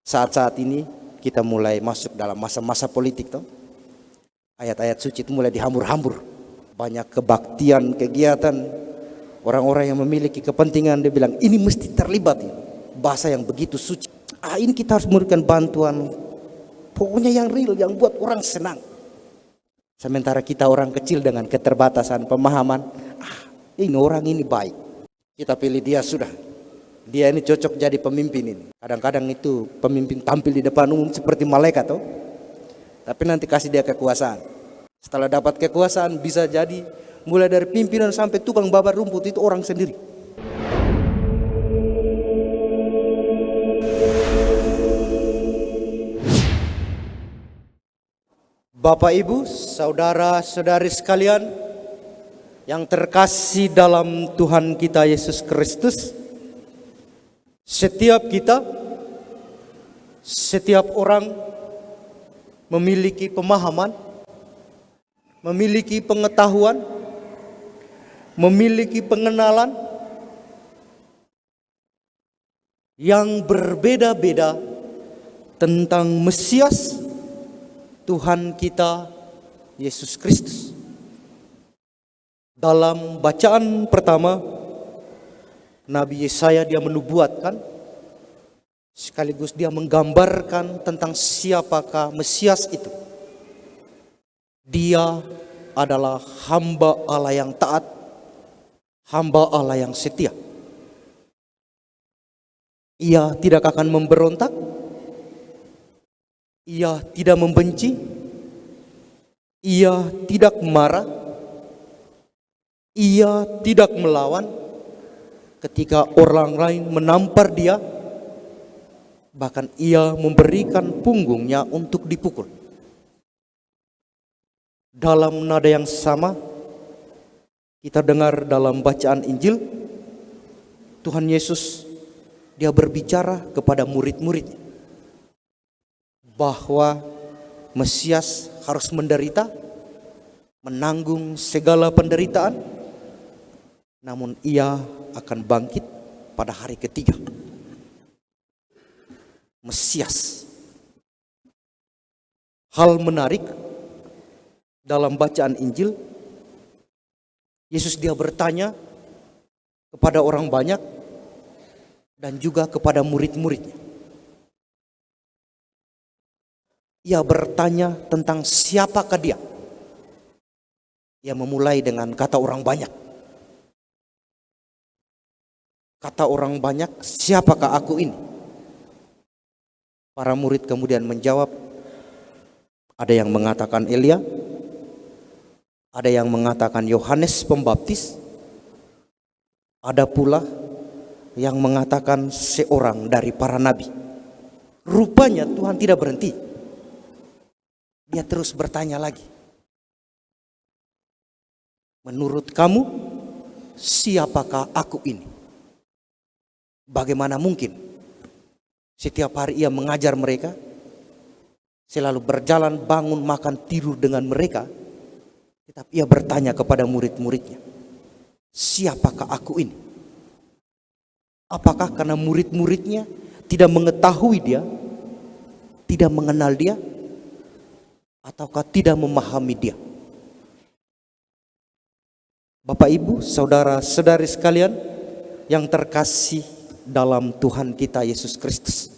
Saat-saat ini kita mulai masuk dalam masa-masa politik toh. Ayat-ayat suci itu mulai dihambur-hambur. Banyak kebaktian, kegiatan. Orang-orang yang memiliki kepentingan dia bilang ini mesti terlibat ya. Bahasa yang begitu suci. Ini kita harus memberikan bantuan. Pokoknya yang real, yang buat orang senang. Sementara kita orang kecil dengan keterbatasan pemahaman, ini orang ini baik. Kita pilih dia sudah. Dia ini cocok jadi pemimpin ini. Kadang-kadang itu pemimpin tampil di depan umum seperti malaikat toh. Tapi nanti kasih dia kekuasaan. Setelah dapat kekuasaan bisa jadi mulai dari pimpinan sampai tukang babat rumput itu orang sendiri. Bapak Ibu, saudara-saudari sekalian yang terkasih dalam Tuhan kita Yesus Kristus, setiap orang memiliki pemahaman, memiliki pengetahuan, memiliki pengenalan yang berbeda-beda tentang Mesias Tuhan kita Yesus Kristus. Dalam bacaan pertama, Nabi Yesaya dia menubuatkan, sekaligus dia menggambarkan tentang siapakah Mesias itu. Dia adalah hamba Allah yang taat, hamba Allah yang setia. Ia tidak akan memberontak, ia tidak membenci, ia tidak marah, ia tidak melawan ketika orang lain menampar dia. Bahkan ia memberikan punggungnya untuk dipukul. Dalam nada yang sama, kita dengar dalam bacaan Injil, Tuhan Yesus dia berbicara kepada murid-muridnya bahwa Mesias harus menderita, menanggung segala penderitaan, namun ia akan bangkit pada hari ketiga. Mesias. Hal menarik dalam bacaan Injil, Yesus dia bertanya kepada orang banyak dan juga kepada murid-muridnya. Ia bertanya tentang siapakah dia. Ia memulai dengan kata orang banyak. Kata orang banyak, siapakah aku ini? Para murid kemudian menjawab, ada yang mengatakan Elia, ada yang mengatakan Yohanes Pembaptis, ada pula yang mengatakan seorang dari para nabi. Rupanya Tuhan tidak berhenti. Dia terus bertanya lagi. Menurut kamu, siapakah aku ini? Bagaimana mungkin? Setiap hari ia mengajar mereka, selalu berjalan, bangun, makan, tidur dengan mereka. Tetapi ia bertanya kepada murid-muridnya, siapakah aku ini? Apakah karena murid-muridnya tidak mengetahui dia, tidak mengenal dia, ataukah tidak memahami dia? Bapak Ibu, saudara-saudari sekalian yang terkasih dalam Tuhan kita Yesus Kristus,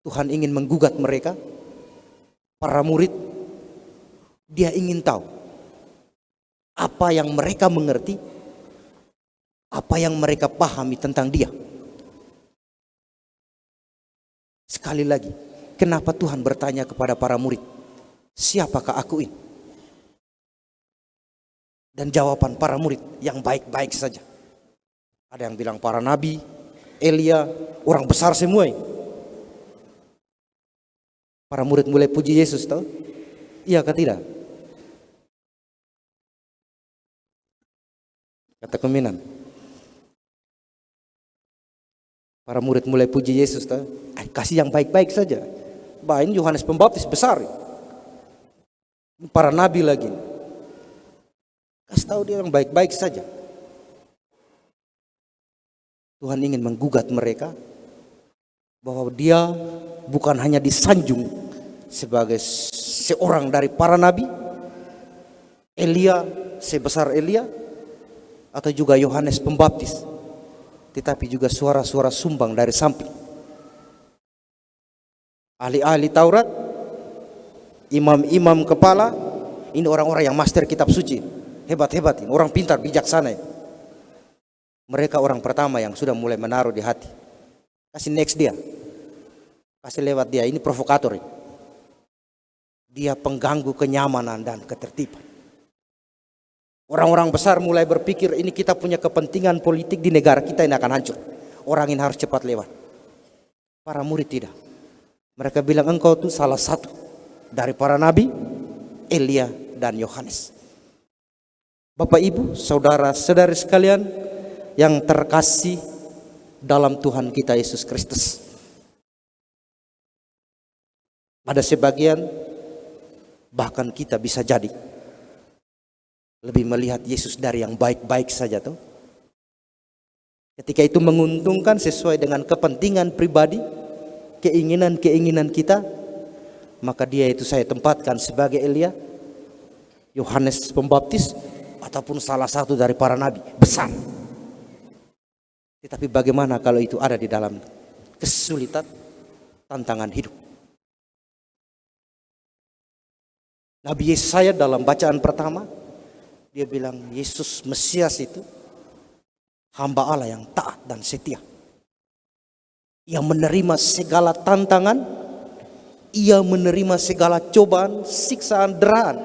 Tuhan ingin menggugat mereka, para murid. Dia ingin tahu apa yang mereka mengerti, apa yang mereka pahami tentang dia. Sekali lagi, kenapa Tuhan bertanya kepada para murid, siapakah aku ini? Dan jawaban para murid yang baik-baik saja. Ada yang bilang para nabi, Elia, orang besar semua ini. Para murid mulai puji Yesus tahu? Iya kah tidak? Kata keminan. Para murid mulai puji Yesus tahu? Kasih yang baik-baik saja. Bah, ini Yohanes Pembaptis besar. Para nabi lagi. Kasih tahu dia yang baik-baik saja. Tuhan ingin menggugat mereka bahwa dia bukan hanya disanjung sebagai seorang dari para nabi, Elia sebesar Elia, atau juga Yohanes Pembaptis, tetapi juga suara-suara sumbang dari samping. Ahli-ahli Taurat, imam-imam kepala, ini orang-orang yang master kitab suci, hebat-hebat ini, orang pintar, bijaksana ini. Mereka orang pertama yang sudah mulai menaruh di hati. Kasih next dia, kasih lewat dia, ini provokator ini. Dia pengganggu kenyamanan dan ketertiban. Orang-orang besar mulai berpikir ini kita punya kepentingan politik di negara kita ini akan hancur. Orang ini harus cepat lewat. Para murid tidak. Mereka bilang engkau itu salah satu dari para nabi, Elia dan Yohanes. Bapak Ibu, saudara-saudari sekalian yang terkasih dalam Tuhan kita Yesus Kristus. Pada sebagian bahkan kita bisa jadi lebih melihat Yesus dari yang baik-baik saja tuh. Ketika itu menguntungkan sesuai dengan kepentingan pribadi, keinginan-keinginan kita, maka dia itu saya tempatkan sebagai Elia, Yohanes Pembaptis, ataupun salah satu dari para nabi besar. Tetapi bagaimana kalau itu ada di dalam kesulitan, tantangan hidup? Nabi Yesaya dalam bacaan pertama, dia bilang Yesus Mesias itu hamba Allah yang taat dan setia. Ia menerima segala tantangan, ia menerima segala cobaan, siksaan, deraan,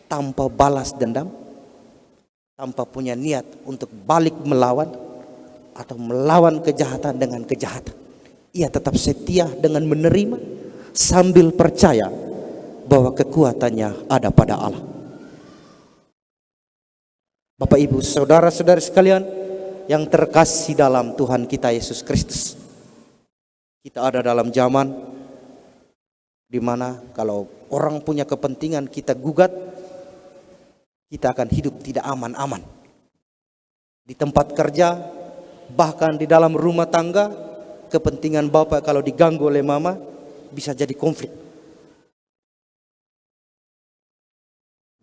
tanpa balas dendam, tanpa punya niat untuk balik melawan atau melawan kejahatan dengan kejahatan. Ia tetap setia dengan menerima sambil percaya bahwa kekuatannya ada pada Allah. Bapak Ibu, saudara-saudari sekalian yang terkasih dalam Tuhan kita Yesus Kristus. Kita ada dalam zaman di mana kalau orang punya kepentingan kita gugat, kita akan hidup tidak aman-aman. Di tempat kerja, bahkan di dalam rumah tangga, kepentingan bapak kalau diganggu oleh mama bisa jadi konflik.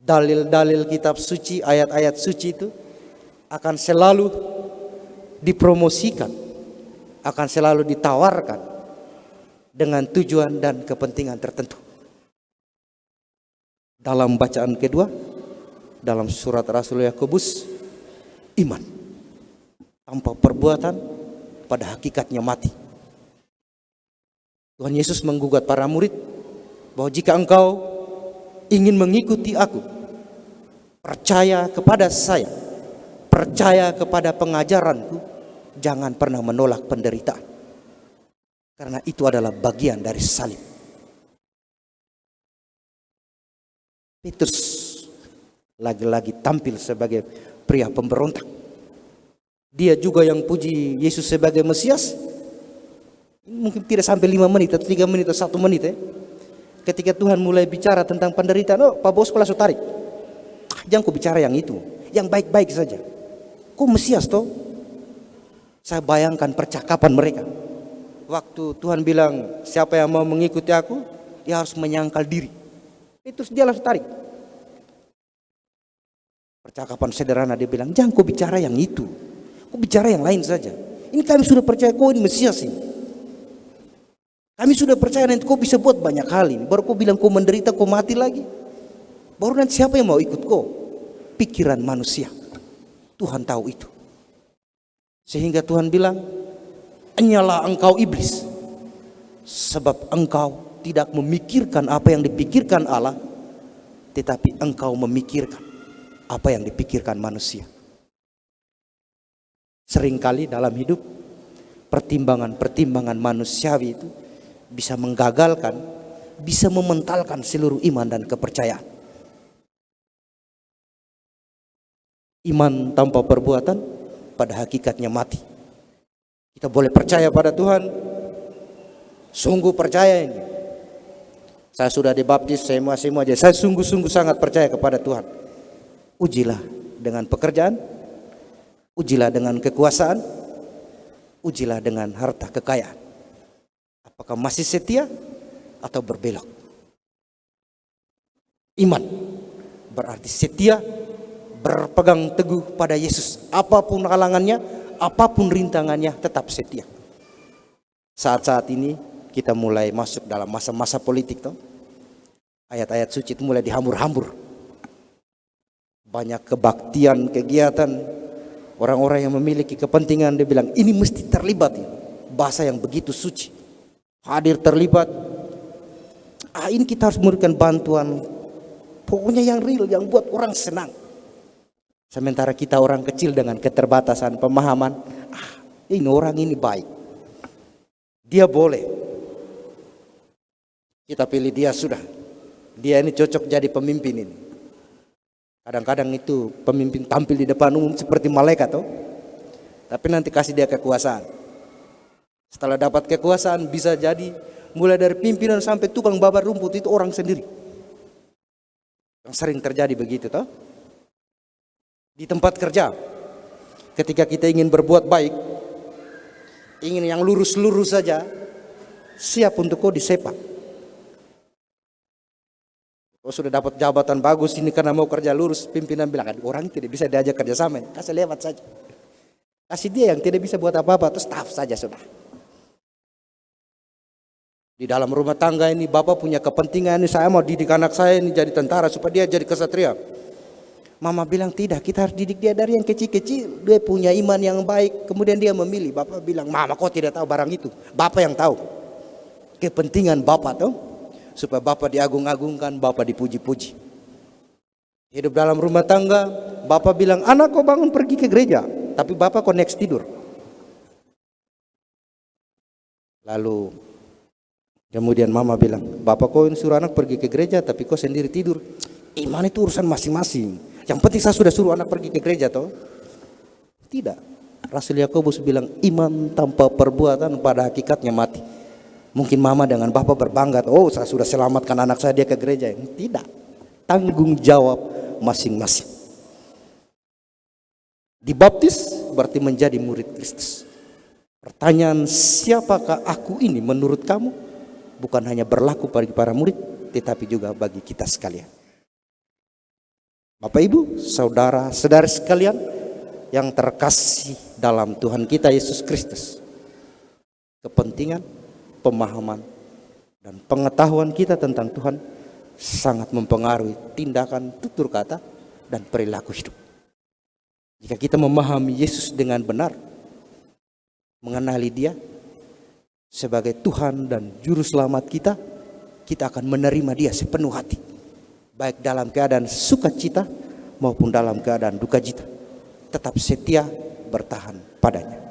Dalil-dalil kitab suci, ayat-ayat suci itu akan selalu dipromosikan, akan selalu ditawarkan dengan tujuan dan kepentingan tertentu. Dalam bacaan kedua, dalam surat Rasul Yakobus, iman tanpa perbuatan pada hakikatnya mati. Tuhan Yesus menggugat para murid bahwa jika engkau ingin mengikuti aku, percaya kepada saya, percaya kepada pengajaranku, jangan pernah menolak penderitaan. Karena itu adalah bagian dari salib. Petrus lagi-lagi tampil sebagai pria pemberontak. Dia juga yang puji Yesus sebagai Mesias. Mungkin tidak sampai 5 menit atau 3 menit atau 1 menit ya. Ketika Tuhan mulai bicara tentang penderitaan, oh Pak Bos langsung tarik. Jangan kau bicara yang itu, yang baik-baik saja. Kau Mesias toh? Saya bayangkan percakapan mereka. Waktu Tuhan bilang siapa yang mau mengikuti aku, dia harus menyangkal diri. Itu dia langsung tarik. Percakapan sederhana, dia bilang jangan kau bicara yang itu, kau bicara yang lain saja. Ini kami sudah percaya kau ini Mesias ini. Kami sudah percaya nanti kau bisa buat banyak hal ini. Baru kau bilang kau menderita, kau mati lagi. Baru nanti siapa yang mau ikut kau? Pikiran manusia. Tuhan tahu itu. Sehingga Tuhan bilang, "Enyalah engkau iblis, sebab engkau tidak memikirkan apa yang dipikirkan Allah, tetapi engkau memikirkan apa yang dipikirkan manusia." Seringkali dalam hidup pertimbangan-pertimbangan manusiawi itu bisa menggagalkan, bisa mementalkan seluruh iman dan kepercayaan. Iman tanpa perbuatan pada hakikatnya mati. Kita boleh percaya pada Tuhan, sungguh percaya ini. Saya sudah dibaptis, semua aja. Saya sungguh-sungguh sangat percaya kepada Tuhan. Ujilah dengan pekerjaan, ujilah dengan kekuasaan, ujilah dengan harta kekayaan. Apakah masih setia atau berbelok? Iman berarti setia, berpegang teguh pada Yesus. Apapun halangannya, apapun rintangannya, tetap setia. Saat-saat ini kita mulai masuk dalam masa-masa politik toh. Ayat-ayat suci itu mulai dihambur-hambur. Banyak kebaktian, kegiatan, orang-orang yang memiliki kepentingan, dia bilang ini mesti terlibat. Bahasa yang begitu suci, hadir terlibat. Ini kita harus memberikan bantuan, pokoknya yang real, yang buat orang senang. Sementara kita orang kecil dengan keterbatasan pemahaman, ini orang ini baik, dia boleh, kita pilih dia sudah. Dia ini cocok jadi pemimpin ini. Kadang-kadang itu pemimpin tampil di depan umum seperti malaikat toh. Tapi nanti kasih dia kekuasaan. Setelah dapat kekuasaan bisa jadi mulai dari pimpinan sampai tukang babat rumput itu orang sendiri. Yang sering terjadi begitu toh. Di tempat kerja, ketika kita ingin berbuat baik, ingin yang lurus-lurus saja, siap untuk kau disepak. Kau sudah dapat jabatan bagus ini karena mau kerja lurus, pimpinan bilang orang tidak bisa diajak kerja sama, kasih lewat saja. Kasih dia yang tidak bisa buat apa-apa, terus staff saja sudah. Di dalam rumah tangga ini bapak punya kepentingan ini, saya mau didik anak saya ini jadi tentara supaya dia jadi kesatria. Mama bilang tidak, kita harus didik dia dari yang kecil-kecil, dia punya iman yang baik, kemudian dia memilih. Bapak bilang, mama kok tidak tahu barang itu, bapak yang tahu. Kepentingan bapak tuh, supaya bapak diagung-agungkan, bapak dipuji-puji. Hidup dalam rumah tangga, bapak bilang, anak kau bangun pergi ke gereja, tapi bapak kok next tidur. Lalu kemudian mama bilang, bapak kau suruh anak pergi ke gereja, tapi kau sendiri tidur. Iman itu urusan masing-masing. Yang penting saya sudah suruh anak pergi ke gereja toh. Tidak. Rasul Yakobus bilang, iman tanpa perbuatan pada hakikatnya mati. Mungkin mama dengan bapak berbangga, oh saya sudah selamatkan anak saya dia ke gereja. Tidak, tanggung jawab masing-masing. Dibaptis berarti menjadi murid Kristus. Pertanyaan siapakah aku ini menurut kamu? Bukan hanya berlaku bagi para murid, tetapi juga bagi kita sekalian. Bapak Ibu, saudara, saudari sekalian yang terkasih dalam Tuhan kita Yesus Kristus. Kepentingan, pemahaman, dan pengetahuan kita tentang Tuhan sangat mempengaruhi tindakan, tutur kata, dan perilaku hidup. Jika kita memahami Yesus dengan benar, mengenali Dia sebagai Tuhan dan Juru Selamat kita, kita akan menerima Dia sepenuh hati, baik dalam keadaan sukacita maupun dalam keadaan duka cita. Tetap setia bertahan padanya.